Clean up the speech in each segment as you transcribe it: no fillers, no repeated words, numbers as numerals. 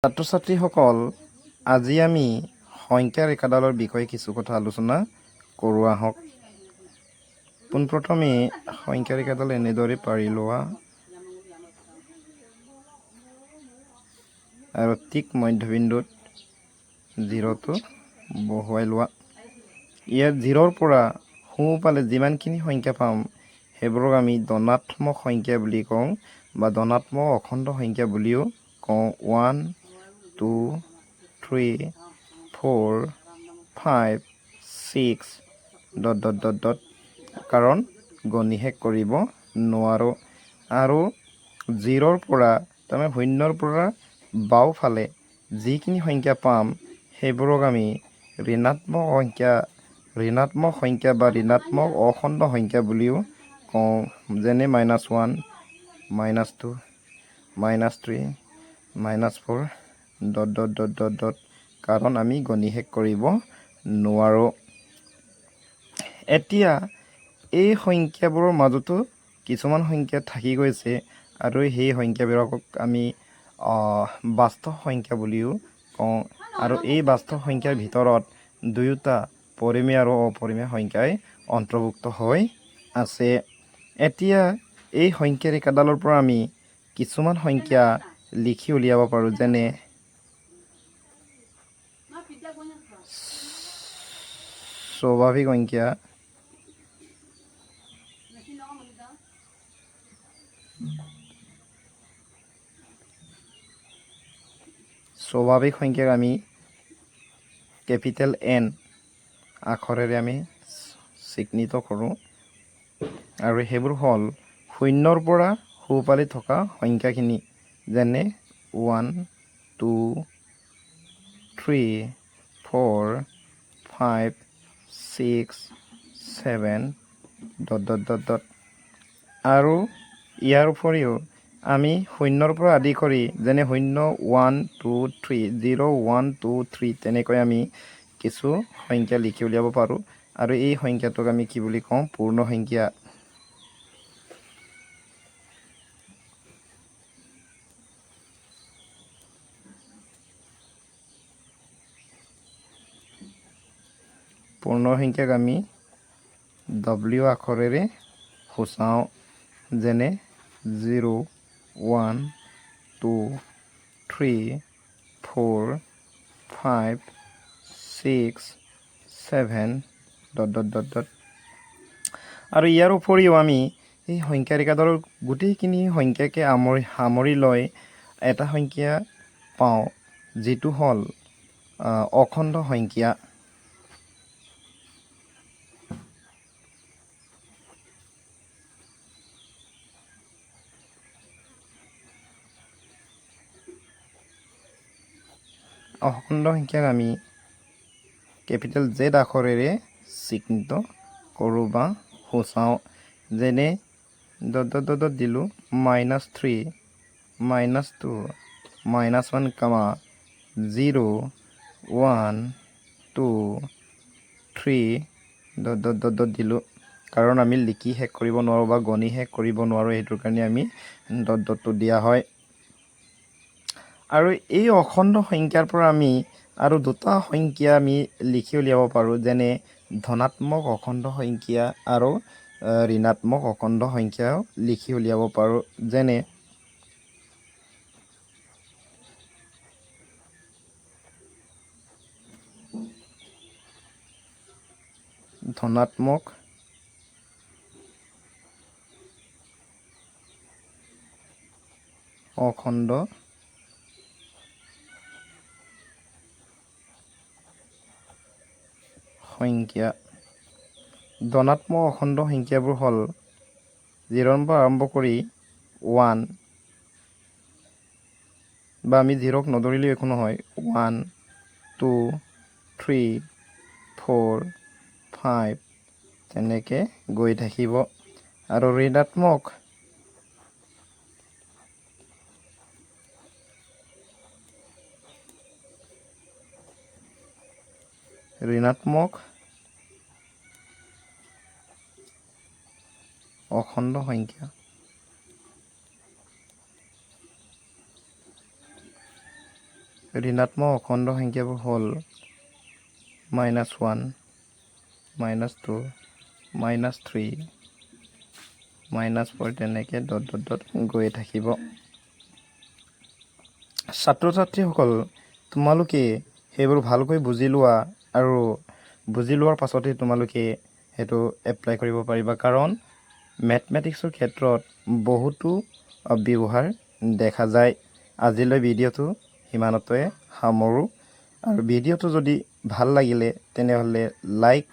ছাত্ৰ-ছাত্ৰীসকল, আজি আমি সংখ্যা ৰেখাডালৰ বিষয়ে কিছু কথা আলোচনা কৰোঁ আহক। পোনপ্ৰথমে সংখ্যা ৰেখাডাল এনেদৰে পাৰি লোৱা আৰু ঠিক মধ্যবিন্দুত 0টো বহুৱাই লোৱা। ইয়াত 0ৰ পৰা সোঁফালে যিমানখিনি সংখ্যা পাম সেইবোৰক আমি ধনাত্মক সংখ্যা বুলি কওঁ বা ধনাত্মক অখণ্ড সংখ্যা বুলিও কওঁ। 1 2 3 4 5 6 ... কাৰণ গণি শেষ কৰিব নোৱাৰোঁ। আৰু 0ৰ পৰা তাৰমানে 0ৰ পৰা বাওঁফালে যিখিনি সংখ্যা পাম সেইবোৰক আমি ঋণাত্মক সংখ্যা বা ঋণাত্মক অখণ্ড সংখ্যা বুলিও কওঁ। যেনে -1 -2 -3 -4 ... কাৰণ আমি গণি শেষ কৰিব নোৱাৰোঁ। এতিয়া এই সংখ্যাবোৰৰ মাজতো কিছুমান সংখ্যা থাকি গৈছে আৰু সেই সংখ্যাবিলাকক আমি বাস্তৱ সংখ্যা বুলিও কওঁ। আৰু এই বাস্তৱ সংখ্যাৰ ভিতৰত দুয়োটা পৰিমেয় আৰু অপৰিমেয় সংখ্যাই অন্তৰ্ভুক্ত হৈ আছে। এতিয়া এই সংখ্যা ৰেখাডালৰ পৰা আমি কিছুমান সংখ্যা লিখি উলিয়াব পাৰোঁ। যেনে স্বাভাৱিক সংখ্যা, স্বাভাৱিক সংখ্যাক আমি কেপিটেল N আখৰেৰে আমি চিহ্নিত কৰোঁ। আৰু সেইবোৰ হ'ল 0ৰ পৰা সোঁফালে থকা সংখ্যাখিনি। যেনে 1 2 3 4 5 6 7 ... আৰু ইয়াৰ উপৰিও আমি 0ৰ পৰা আদি কৰি যেনে 0 1 2 3 0 1 2 3 তেনেকৈ আমি কিছু সংখ্যা লিখি উলিয়াব পাৰোঁ। আৰু এই সংখ্যাটোক আমি কি বুলি কওঁ? পূৰ্ণ সংখ্যা। পূৰ্ণ সংখ্যাক আমি W আখৰেৰে সূচাওঁ। যেনে 0 1 2 3 4 5 6 7 ... আৰু ইয়াৰ উপৰিও আমি এই সংখ্যা ৰেখাডালৰ গোটেইখিনি সংখ্যাকে সামৰি লৈ এটা সংখ্যা পাওঁ, যিটো হ'ল অখণ্ড সংখ্যা। অখণ্ড সংখ্যাক আমি কেপিটেল Z আখৰেৰে চিহ্নিত কৰোঁ বা সূচাওঁ। যেনে দিলোঁ -3 -2 -1, 0 1 2 3 ... দিলোঁ। কাৰণ আমি লিখি শেষ কৰিব নোৱাৰোঁ বা গণি শেষ কৰিব নোৱাৰোঁ, সেইটোৰ কাৰণে আমি ডটটো দিয়া হয়। আৰু এই অখণ্ড সংখ্যাৰ পৰা আমি আৰু দুটা সংখ্যা আমি লিখি উলিয়াব পাৰোঁ। যেনে ধনাত্মক অখণ্ড সংখ্যা আৰু ঋণাত্মক অখণ্ড সংখ্যাও লিখি উলিয়াব পাৰোঁ। যেনে ধনাত্মক অখণ্ড সংখ্যা। ধনাত্মক অখণ্ড সংখ্যাবোৰ হ'ল 0ৰ পৰা আৰম্ভ কৰি 1 বা আমি 0ক নধৰিলেও একো নহয়। 1 2 3 4 5 তেনেকৈ গৈ থাকিব। আৰু ঋণাত্মক অখণ্ড সংখ্যা। ঋণাত্মক অখণ্ড সংখ্যাবোৰ হ'ল -1 -2 -3 -4 তেনেকৈ ডট গৈ থাকিব। ছাত্ৰ ছাত্ৰীসকল তোমালোকে সেইবোৰ ভালকৈ বুজি লোৱা আৰু বুজি লোৱাৰ পাছতে তোমালোকে সেইটো এপ্লাই কৰিব পাৰিবা, কাৰণ মেথমেটিক্সৰ ক্ষেত্ৰত বহুতো ব্যৱহাৰ দেখা যায়। আজিলৈ ভিডিঅ'টো সিমানতে সামৰোঁ, আৰু ভিডিঅ'টো যদি ভাল লাগিলে তেনেহ'লে লাইক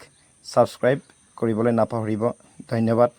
ছাবস্ক্ৰাইব কৰিবলৈ নাপাহৰিব। ধন্যবাদ।